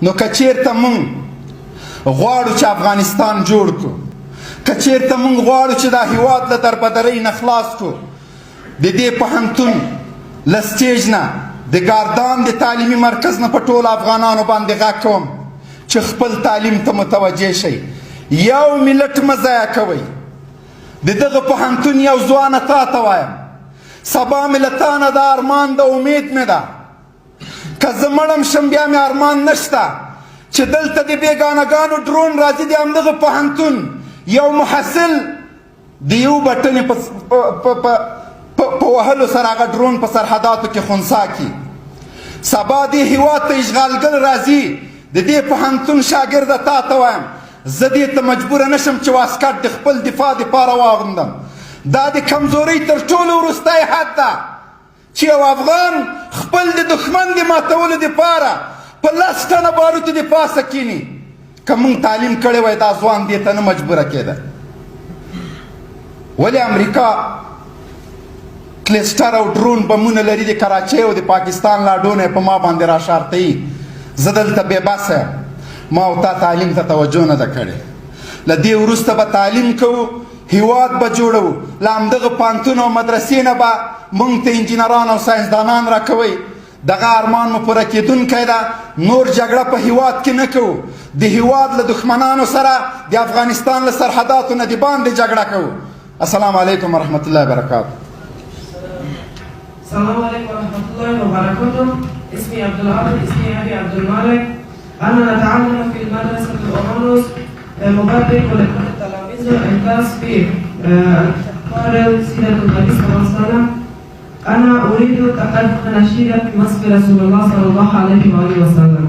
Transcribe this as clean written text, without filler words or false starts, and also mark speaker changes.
Speaker 1: نو که چیرته موږ غواړو چې افغانستان جوړ کړو، که چیرته موږ غواړو چې دا هیواد له دربدرۍ نه خلاص کړو، د دې پوهنتون له سټیج نه د ګاردان د تعلیمي مرکز نه په ټولو افغانانو باندې غږ کوم چې خپل تعلیم ته متوجه شئ. یو ملت مه ضایع کوئ. د دغه پوهنتون یو ځوانه تا ته وایم، سبا مې له تا نه دا ارمان د امید مې ده، که زه مړم شم بیا مې ارمان نشته چې دلته د بېګانهګانو ډرون راځي د همدغه پوهنتون یو محصل د یو بټنې په وهلو سره هغه ډرون په سرحداتو کې خنثی کړي. سبا دې هېواد ته اشغالګر راځي، د دې پوهنتون شاګرده تا ته وایم زه دې ته مجبوره نشم چې واسکټ د خپل دفاع دپاره واغوندم. دا د کمزورۍ تر ټولو وروستی حد ده چې یو افغان خپل د دښمن د ماتولو دپاره په 10 ټنه باروتو د پاسه کینی. که موږ تعلیم کړی وای دا ځوان دې ته نه مجبوره کېده. ولې امریکا کلسټر او ډرون بمونه لري د کراچۍ او د پاکستان لاډونه په ما باندې راشارتوي؟ زه دلته بېبسه یم، ما او تا تعلیم ته توجه نه ده کړې. له دې وروسته به تعلیم کوو، هیواد به جوړوو، له همدغه پوهنتون او مدرسې نه به موږ ته انجینران او ساینسدانان راکوئ. دغه ارمان مو پوره کېدونکی ده. نور جګړه په هیواد کې نه کوو، د هیواد له دښمنانو سره د افغانستان له سرحداتو نه د باندې جګړه کوو. السلام علیکم ورحمة الله وبرکاته.
Speaker 2: السلام عليكم ورحمة الله وبركاته. اسمي عبد العاطف، اسمي أبي عبد المالك. أنا نتعلم في المدرسة الأورانوس مبرك ولكل التلاميذ الكلاس في قارئ سيرة النبي صلى الله عليه وسلم. أنا أريد تقدم نشيدا في وصف رسول الله صلى الله عليه وآله وسلم.